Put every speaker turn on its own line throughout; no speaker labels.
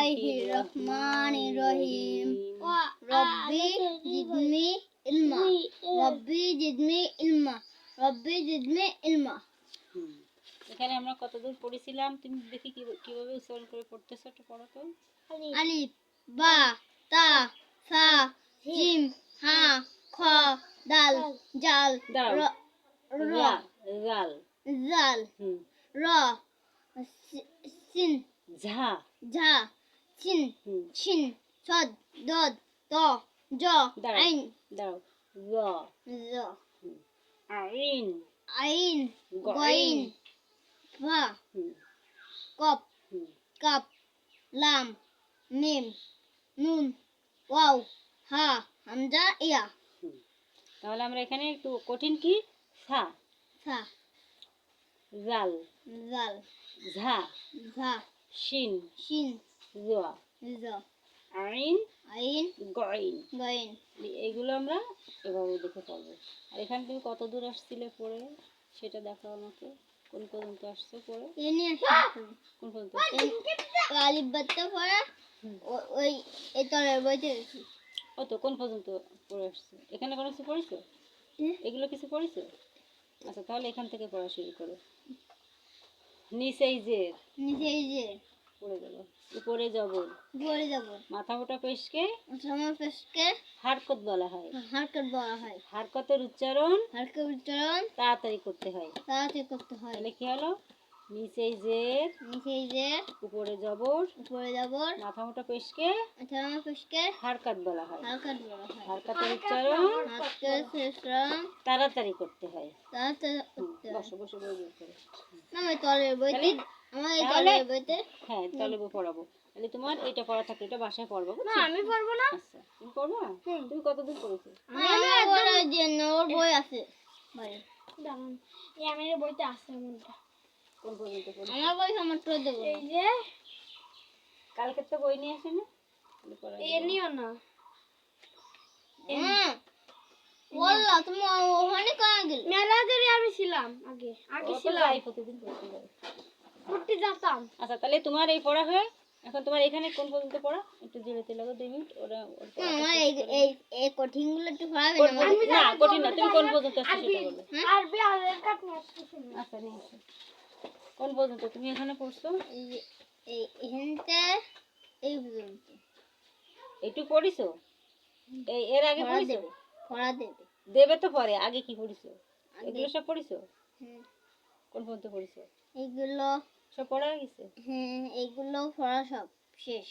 Bismillahirrahmanirrahim. Rabbi zidni ilma. Rabbi zidni ilma. Rabbi zidni ilma.
এখানে আমরা কতদূর পড়েছিলাম তুমি দেখি কিভাবে উচ্চারণ করে পড়তেছো একটু পড়ো তো।
আলিফ বা তা সা জিম হা খ দাল জাল র
জাল
জাল র সিন
ঝা
ঝা চিন ছিন সদ দদ ত জ আইন
দাও
জ
আইন
আইন গইন ফা কপ কাপ লাম মিম নুন ওয়াও হা হামজা ইয়া।
তাহলে আমরা এখানে একটু কঠিন কি সা
সা
জাল
জাল
ঝা
ঝা
শিন
শিন
জোয়া
জ
আইন
আইন
গইন
গইন।
এইগুলো আমরা এভাবে দেখে পড়বো। আর এখানে তুমি কত দূর আসছিলে পড়ে সেটা দেখো আমাকে, কোন পর্যন্ত আসছো পড়ে?
এ নিয়ে আসছি
কোন পর্যন্ত?
আলিফ বাত্তা পড়া ওই এই তলের বইতে গেছি।
ও তো কোন পর্যন্ত পড়ে আসছো? এখানে কোনো কিছু পড়েছো? এগুলো কিছু পড়েছো? আচ্ছা তাহলে এখান থেকে পড়া শুরু করো। নিচেই জের
নিচেই যে
পড়ে গেল, উপরে জবর,
পড়ে যাব
মাথা মোটা পেশকে
সময় পেশকে
হারকত বলা হয়।
হারকত বলা হয়।
হারকতের উচ্চারণ
হারকত উচ্চারণ
তাড়াতাড়ি করতে হয়।
তাড়াতাড়ি করতে হয়।
তাহলে কি হলো? নিচেই জের
নিচেই যে
উপরে জবর
উপরে যাবর
মাথা মোটা পেশকে
সময় পেশকে
হারকত বলা হয়।
হারকত বলা হয়।
হারকতের উচ্চারণ
হারকত উচ্চারণ
তাড়াতাড়ি করতে হয়।
তাড়াতাড়ি করতে হয়।
বসো বসে বই বের করো।
না আমি তলের বইতে আমার এই
তাহলে
তলের বইতে
হ্যাঁ তাহলে বই পড়াবো। তাহলে তোমার এটা পড়া থাকলে এটা বাসায় পড়বো।
না আমি পড়বো না।
আচ্ছা তুমি পড়বো? তুমি কতদূর পড়েছো?
আমার পড়ার জন্য ওর বই আছে বাড়ি।
দাঁড়ান এই আমার বইটা আছে এমনটা।
কোন পর্যন্ত পড়েছো?
আমার বই আমার তো দেবো
এই যে
কালকে তো বই নিয়ে আসে না?
এ নিও না।
বললা তুমি ওখানে কাজ গেল
মেলা ধরে আমি ছিলাম আগে ছিলাম
প্রতিদিন পড়তে যাই।
পড়তে যেতাম।
আচ্ছা তাহলে তোমার এই পড়া হয়ে এখন তোমার এখানে কোন পর্যন্ত পড়া? একটু জিরাতে লাগো 2 মিনিট ওরা
আমার এই কঠিন গুলো একটু পড়াবে
না কঠিন না, তুমি কোন পর্যন্ত আসছো সেটা বলো।
আরবি আর কাট নিয়ে আসতেছি।
আচ্ছা নিয়ে আসো। কোন পর্যন্ত তুমি এখানে পড়ছো?
এই এখানতে এই পর্যন্ত
একটু পড়িছো? এর আগে
পড়া
পড়িছো?
দেবে পড়া দেবে
দেবে তো পরে, আগে কি পড়িছো? এগুলো সব পড়িছো? কোন পর্যন্ত পড়িছো?
এইগুলো
সব পড়া হয়ে গেছে?
হ্যাঁ এইগুলো পড়া সব শেষ।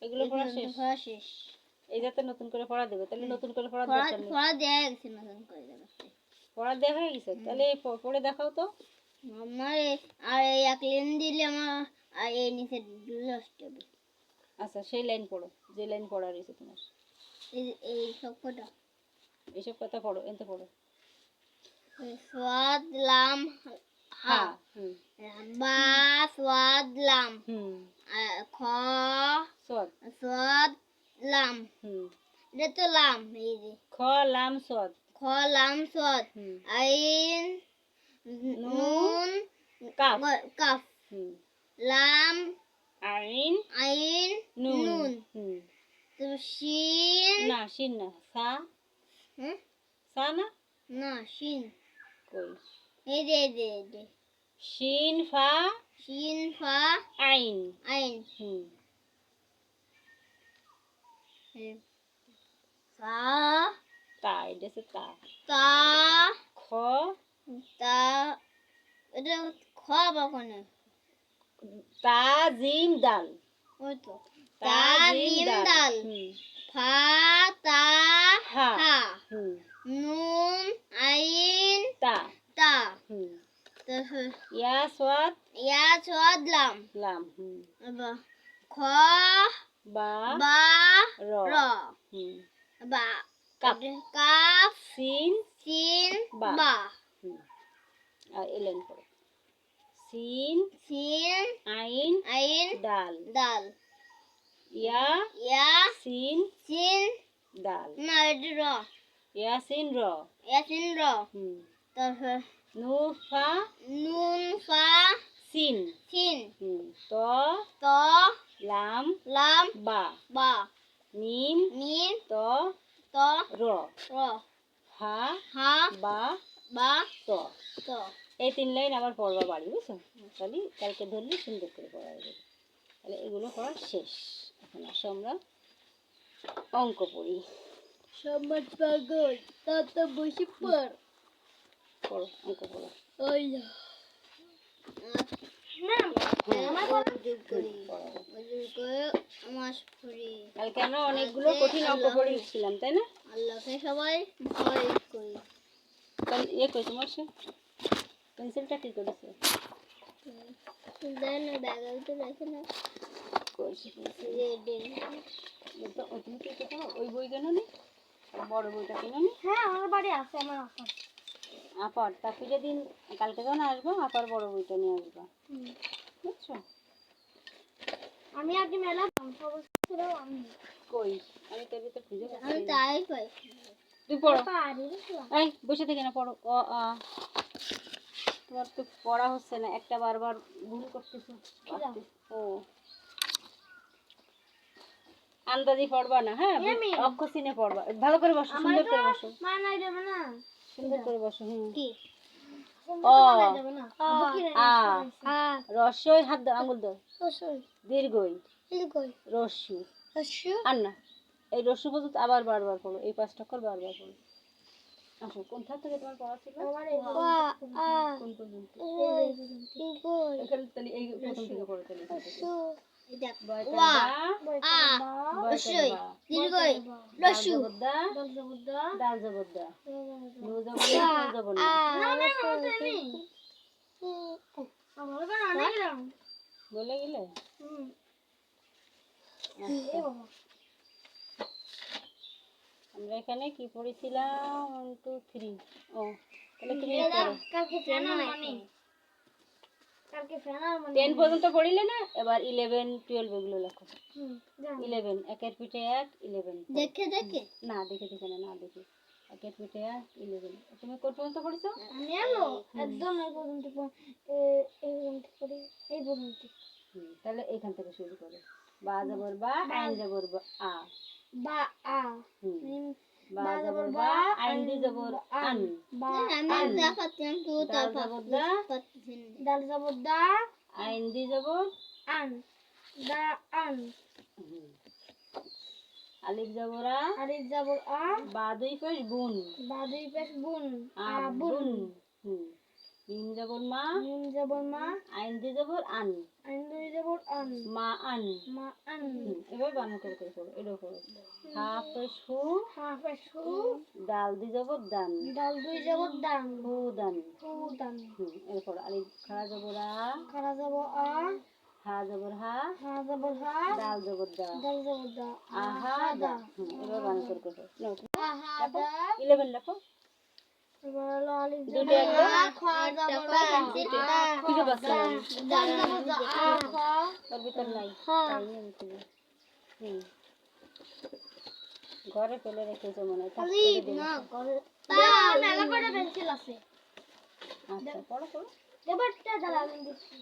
এগুলো পড়া শেষ?
পড়া শেষ।
এই যাতে নতুন করে পড়া দেবে, তাহলে নতুন করে পড়া দরকার নেই।
পড়া দেয়া গেছে নতুন করে দেবে।
পড়া দেওয়া হয়ে গেছে? তাহলে পড়ে দেখাও তো।
আমার আর এই এক লাইন দিলে আমার আর এই নিচে লস্ট হবে।
আচ্ছা সেই লাইন পড়ো, যে লাইন পড়া রয়েছে তোমার।
এই সব কটা
এইসব কথা পড়ো, এনতে পড়ো।
স্বাদ লাম হা বা স্বাদ লাম খ
সদ
স্বাদ লাম এটা তো লাম এই যে
খ লাম সদ
খ লাম স্বাদ আইন নুন
কাফ
কাফ লাম
আইন
আইন নুন তো শিন
না শিন না সা
হুম
সা না
না শিন
কই
এই যে
শিন ফা
শিন ফা
আইন
আইন সা
তা এটা হচ্ছে তা
তা
খ
তা এটা খ বা কোনে
তা জিম দাল
ওই তো
তা জিম দাল
ফা তা
হা
হা নুন আইন
তা
তা
ইয়া সাদ
ইয়া স্বাদ লাম
লাম
খ
বা
বা
র
র বা
কাপ
কাফ
সিন
সিন
বা
বা
আর এলেন পড়ো সিন
সিন
আইন
আইন
দাল
দাল
ইয়া
ইয়া
সিন
সিন
দাল
না এটা র
ইয়া সিন র
ইয়া সিন র তারপর
নু ফা
নুন ফা
সিন
সিন
ত
ত
লাম
লাম
বা
বা
মিম
মিম
ত
ত
র
র
হা
হা
বা
বা
ত
ত
এই 3 লাইন আবার পড়বা বাড়ি বুঝছো? তাহলে কালকে ধরলে সুন্দর করে পড়া যাবে। তাহলে এগুলো পড়া শেষ। এখন আসো আমরা অঙ্ক পড়ি।
সমাজ পাগল তত বসে পড়
পড়ো অঙ্ক পড়ো।
ওই আমার যোগ করি
পড়াবো।
যোগ করে আমার পড়ি
কালকে আমরা অনেকগুলো কঠিন অঙ্ক পড়েছিলাম তাই না?
আল্লাহকে সবাই ভয় করি
ইয়ে কই তোমার সে পেন্সিলটা কি করেছে?
দেন ব্যাগের তো রাখে না
কইছি
রেডি
তো তুমি কি করো ওই বই কেন নি? বড় বইটা কেন নি?
হ্যাঁ আমার বাড়ি আছে আমার আছে।
আপার তারপরে যেদিন কালকে যখন আসবো আপার বড় বইটা নিয়ে আসবা বুঝছো?
আমি আগে মেলা ছিল আমি
কই আমি তোর ভিতর খুঁজে
আমি
পাচ্ছি না।
তাই পাই
তুই পড়ো।
পারি
এই বসে থেকে না পড়ো অ আ তোমার তো পড়া হচ্ছে না একটা বারবার ভুল করতেছো ও আন্দাজি পড়বা না হ্যাঁ অক্ষর চিনে পড়বা ভালো করে বসো সুন্দর করে বসো
মানাই দেবে না
সুন্দর করে বসো
কি
অ
মানাই দেবে না আবু কি রে
আ রস্যই হাত দাও আঙুল দাও
অবশ্যই
দীর্ঘই
এই কই
রস্যু
অবশ্যই
আর না এই রস্যু পর্যন্ত আবার বারবার পড়ো এই 5 অক্ষর বারবার পড়ো আসো কোন থাক থেকে তোমার পড়া ছিল
আমার এই
কোন পর্যন্ত
এই কই
এখানে তাহলে এই প্রথম থেকে পড়ো তাহলে এখান থেকে।
দেখ
বয়কার
ওয়া
বা,
আ
বয়কার
অবশ্যই
বা,
দীর্ঘই
দাল
রসু
জবরদা,
দলজবদা
দাল জবরদা, নু জবরদা, নু জবরদা।
না না বলতে নেই আমার গান অনেক রাম
বলে গেলে
এই বাবা
আমরা এখানে কি পড়েছিলাম 1 2 3 ও তাহলে তুমি পড়ো
কালকে ফেনা মানে কালকে ফেনা মানে
10 পর্যন্ত পড়িলে না এবার 11 12 এগুলো লেখো
জানি
11 একের পিঠে 1 11
দেখে দেখে
না দেখে দেখে না না দেখে একের পিঠে 1 11 তুমি কোন পর্যন্ত পড়েছো?
আমি আলো একদম এই পর্যন্ত এই পর্যন্ত পড়ি এই পর্যন্ত
তাহলে এখান থেকে শুরু করো বা জবর বা আইন জবর বা আ
বা আ
বা জবর বা আইন দি জবর আন
বা
আমি দেখাচ্ছিলাম তো
দাল জবর দা
দাল জবদা
আইন দি জবর
আন দা আন
আলিফ জবর আ
আলিফ জবর আ
বা দুই পেশ বুন
বা দুই পেশ বুন
আবুন মিম জবর মা
নুন জবর মা
আইন দি জবর আন
আন দুই জবর আন
মা আন
মা আন
এবার বানান করে করে পড়ো এটা পড়ো হা পেশ হু
হা পেশ হু
ডাল দি জবর দান
দাল দুই জবর দান
হু দান
হু দান
এরপর আলিফ খাড়া জবর আ
খারা জবর আ
হা জবর হা
হা জবর হা
ডাল জবর দা
দাল জবর দা
আহা দা এবার বানান করে করে নাও
আহা দা
11 লেখো
এবার হলো আলিফ
দুটো
জবর
একদম
আ খা জবর আ
খুঁজে পাচ্ছি না আমি।
দাল জবর দা আ খা
ওর ভিতর নাই
হ্যাঁ।
তাই নিয়ে আমি খুঁজে। ঘরে ফেলে রেখেছো মনে হয় থাক, এটা দিয়ে দাও।
মেলা করে পেন্সিল আছে
আচ্ছা পড়ো পড়ো
এবারটা জ্বালাবেন দিচ্ছি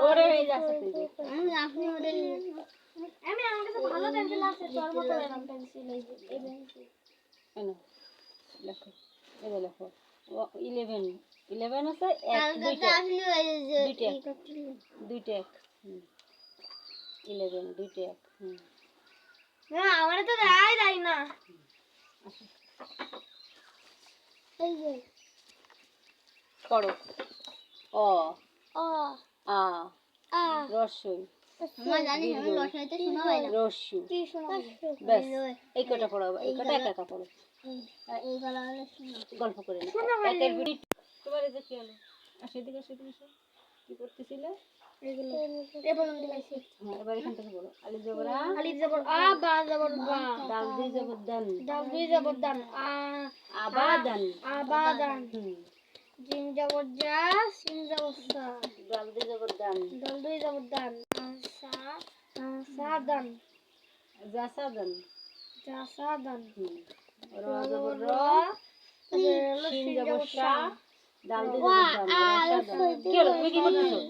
ওরে এই যাচ্ছে তুই দেখ।
আপনি ওদের
আমি আমার কাছে ভালো পেন্সিল আছে তোর মতো এরকম পেন্সিল এই যে এই পেন্সিল
এই নাও, লেখো এই যে লেখো 11 11 আছে এক দুইটা
আপনি ওই যে
দুইটা।
ই করছিলেন।
দুইটা এক 11 দুইটা এক
না আমার তো দেয় না
আচ্ছা
এই যে
পড়ো অ
অ
আ
আ
রস্যই
আমার জানি আমি লসাইতে শোনা হয় না
রস্যু
কি শোনা
ব্যাস এই কটা পড়ো এই কটা একা একা পড়ো
এই গলাটা শোনা
গল্প করে না একের বিড়ি তোমার এই যে কি হলো আর সেদিকে সেদিকে এসো। কি করতেছিলে
এগুলো এই পর্যন্ত লাইছি
হ্যাঁ এবার এখান থেকে বলো আলিফ জবর আ
আলিফ জবর আ বা জবর বা
দাল দুই জবর দান
দাল দুই জবর দান আ
আবাদান
আবাদান জিম জবর জা সিন জবর সা
দাল দুই জবর দান
দাল দুই জবর দান সা সাদান
জাসাদান
জা সাদান
র জবর র
তারপরে
শিন
সিন
জবর
জবর
শা
সা
দাল দুই জবর দান রাসাদান কি হলো তুমি কি করতেছো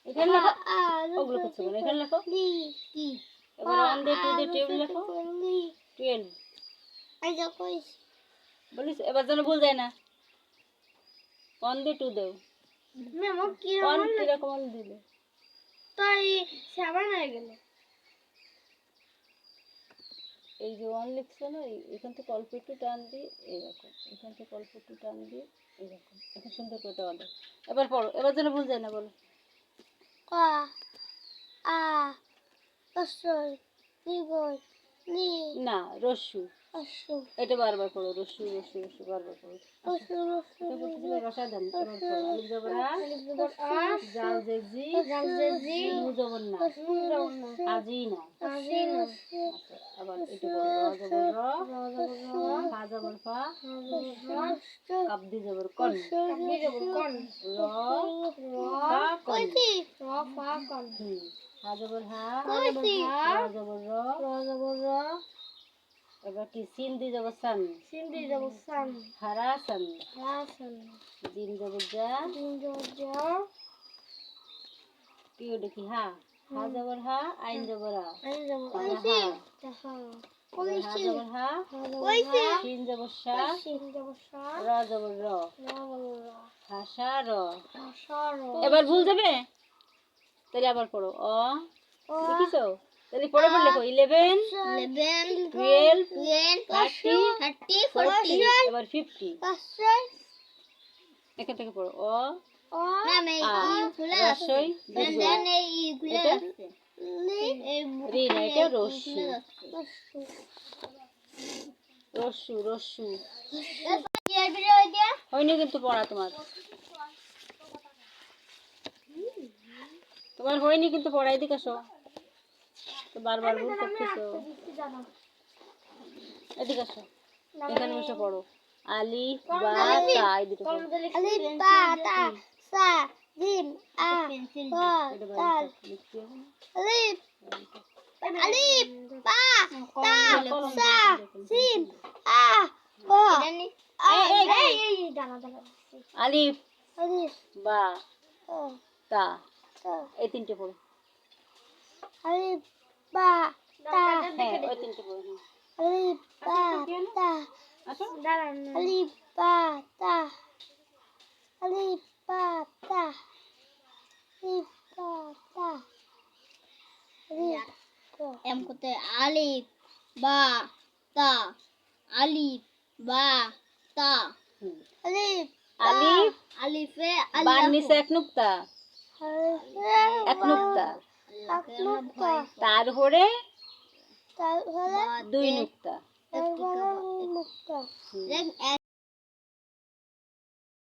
এখানে লেখো, ওগুলো করছো কেন? এখানে লেখো।
কি
এবার 1 দিয়ে 2 দিয়ে 12 লেখো। 12 বলিস, এবার যেন ভুল যায় না। 1 দিয়ে 2 দাও।
ম্যাম ও কি
1 কিরকম দিলে?
তাই 7 হয়ে গেল।
এই যে 1 লিখছো না, এখান থেকে অল্প একটু টান দিয়ে এইরকম, এখান থেকে অল্প একটু টান দিয়ে এইরকম, এখন সুন্দর করে টান দাও। এবার পড়ো, এবার যেন ভুল যায় না, বলো। না, রস্যু। এটা বারবার পড়ো, রস্যু রস্যু রস্যু বারবার পড়ো। এটা পড়তেছিলে রসায়ন, এবার পড়ো। আলিফ জবর আ, জাল জেজি, নু জবর না, আজিনা। আচ্ছা, আবার এটা পড়ো। র জবর র, ফা জবর ফা, কাপ দি জবর কন, র ফা কন। হা জবর হা, র জবর র। এবার কি সিন দি জবর সান, হারা সান। জিম জবর যা, কি ওটা কি হা, হা জবর হা, আইন জবর আ, হা। এবার হা জবর হা, সিন জবর সা, র জবর র, হাসা র। এবার ভুল যাবে, তাহলে আবার পড়ো। দেখিছো? তাহলে পড়ে পড়ে লেখো। 11, 12, 30, 40, এবার 50। এখান থেকে পড়ো। রস্যই দীর্ঘ। এটা রি না, এটা রস্যু। রস্যু রস্যু। হয়নি কিন্তু পড়া তোমার, তোমার হয়নি কিন্তু পড়া। এদিকে আসো, তো বারবার ভুল করতেছো। এদিকে আসো, এখানে বসে পড়ো। আলিফ বা তা, এই দুটো পড়ো। আলিফ বা তা, এই তিনটে পড়ো। হ্যাঁ, ওই তিনটে পড়ো। আসো।
এম করতে আলিফ বা তা, আলিফ বা তা,
আলিফ
আলিফে
বার নিচে এক নুক্তা, এক নুক্তা, তার উপরে 2 নুক্তা।
আল্লাহ